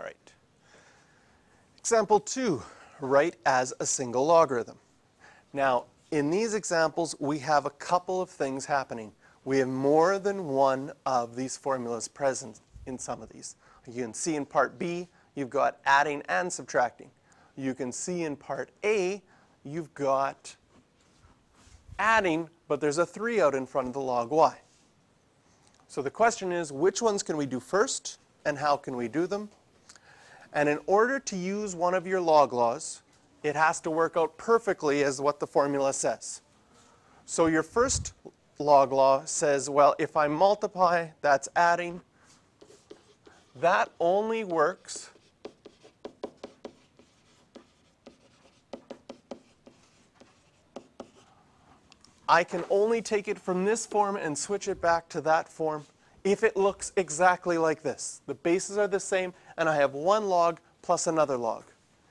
All right. Example 2, write as a single logarithm. Now, in these examples, we have a couple of things happening. We have more than one of these formulas present in some of these. You can see in part B, you've got adding and subtracting. You can see in part A, you've got adding, but there's a 3 out in front of the log y. So the question is, which ones can we do first, and how can we do them? And in order to use one of your log laws, it has to work out perfectly as what the formula says. So your first log law says, well, if I multiply, that's adding. That only works I can only take it from this form and switch it back to that form if it looks exactly like this. The bases are the same, and I have one log plus another log.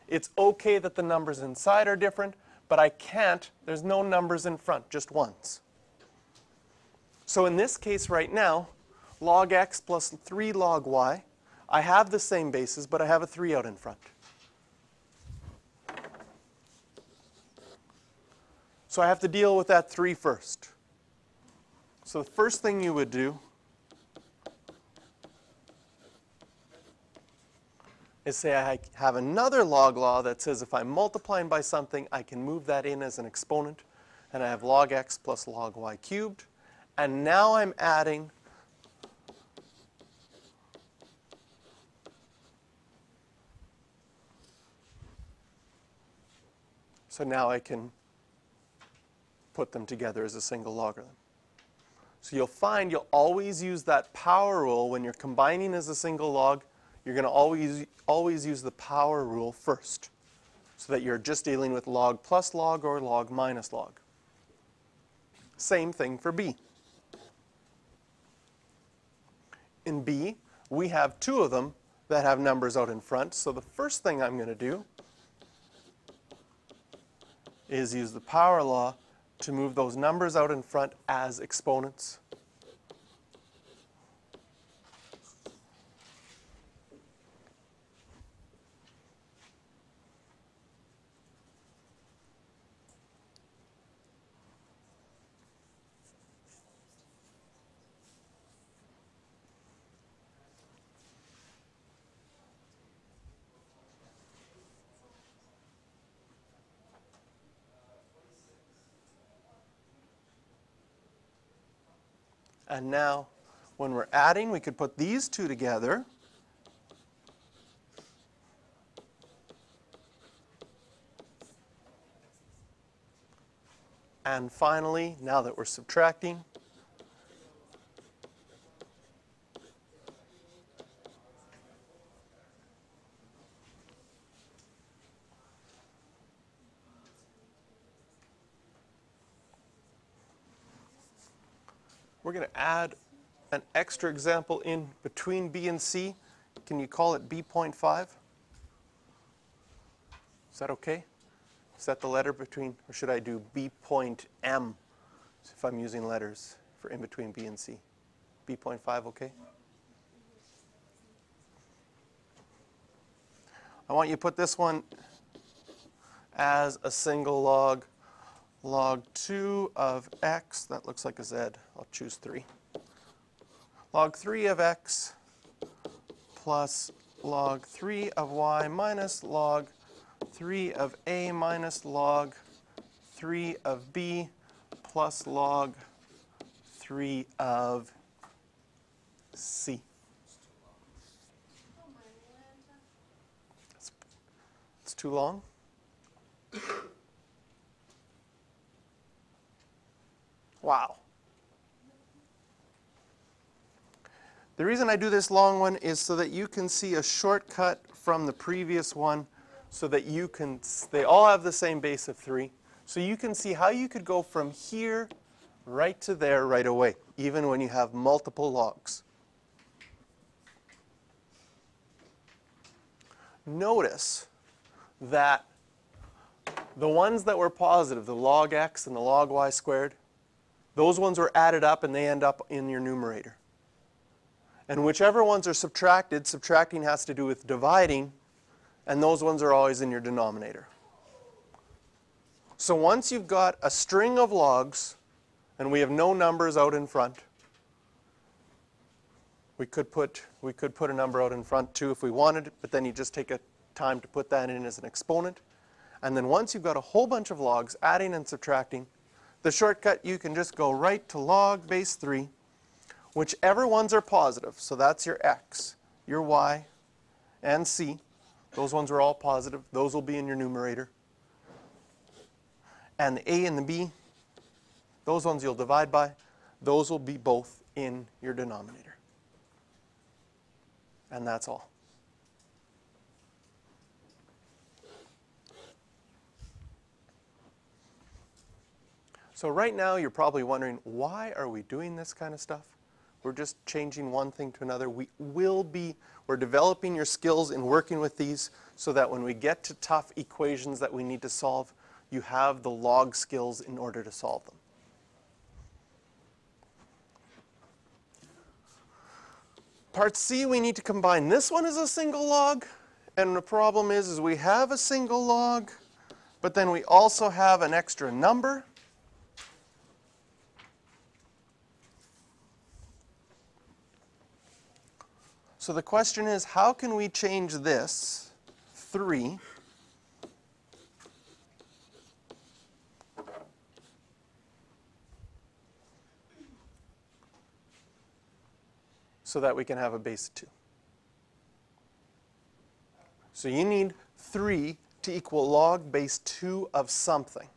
It's okay that the numbers inside are different, but I can't, there's no numbers in front, just ones. So in this case right now, log x plus 3 log y, I have the same bases, but I have a 3 out in front. So I have to deal with that 3 first. So the first thing you would do is say I have another log law that says if I'm multiplying by something, I can move that in as an exponent. And I have log x plus log y cubed. And now I'm adding so now I can put them together as a single logarithm. So you'll find you'll always use that power rule when you're combining as a single log. You're going to always use the power rule first, so that you're just dealing with log plus log or log minus log. Same thing for B. In B, we have 2 of them that have numbers out in front. So the first thing I'm going to do is use the power law to move those numbers out in front as exponents. And now, when we're adding, we could put these 2 together. And finally, now that we're subtracting, we're going to add an extra example in between B and C. Can you call it B.5? Is that okay? Is that the letter between, or should I do B.M if I'm using letters for in between B and C? B.5, okay? I want you to put this one as a single log. Log 2 of x, that looks like a z, I'll choose 3. Log 3 of x plus log 3 of y minus log 3 of a minus log 3 of b plus log 3 of c. It's too long? Wow. The reason I do this long one is so that you can see a shortcut from the previous one so that you can, they all have the same base of 3. So you can see how you could go from here right to there right away, even when you have multiple logs. Notice that the ones that were positive, the log x and the log y squared, those ones were added up and they end up in your numerator. And whichever ones are subtracted, subtracting has to do with dividing, and those ones are always in your denominator. So once you've got a string of logs, and we have no numbers out in front, we could put a number out in front too if we wanted, but then you just take a time to put that in as an exponent. And then once you've got a whole bunch of logs, adding and subtracting, the shortcut, you can just go right to log base 3, whichever ones are positive. So that's your x, your y, and c. Those ones are all positive. Those will be in your numerator. And the a and the b, those ones you'll divide by. Those will be both in your denominator. And that's all. So right now you're probably wondering, why are we doing this kind of stuff? We're just changing one thing to another. We're developing your skills in working with these so that when we get to tough equations that we need to solve, you have the log skills in order to solve them. Part C, we need to combine. This one is a single log, and the problem is we have a single log, but then we also have an extra number. So the question is, how can we change this 3 so that we can have a base of 2? So you need 3 to equal log base 2 of something.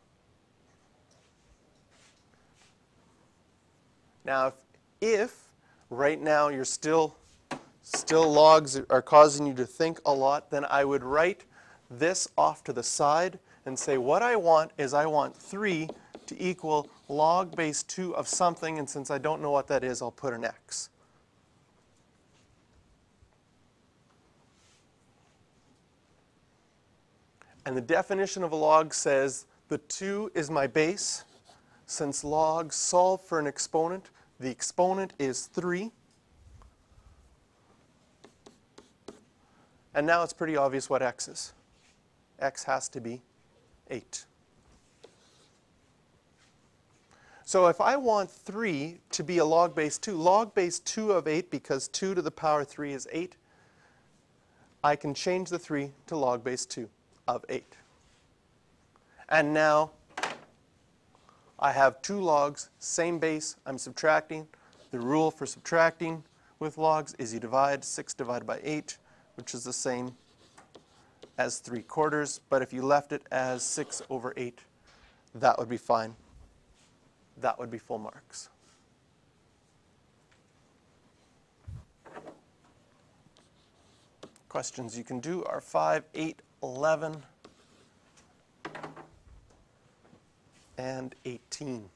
Now, if right now you're still logs are causing you to think a lot, then I would write this off to the side and say what I want is I want 3 to equal log base 2 of something, and since I don't know what that is, I'll put an x. And the definition of a log says the 2 is my base. Since logs solve for an exponent, the exponent is 3. And now it's pretty obvious what x is. X has to be 8. So if I want 3 to be a log base 2 of 8, because 2 to the power 3 is 8, I can change the 3 to log base 2 of 8. And now I have 2 logs, same base, I'm subtracting. The rule for subtracting with logs is you divide 6 divided by 8, which is the same as 3/4, but if you left it as 6 over 8, that would be fine. That would be full marks. Questions you can do are 5, 8, 11, and 18.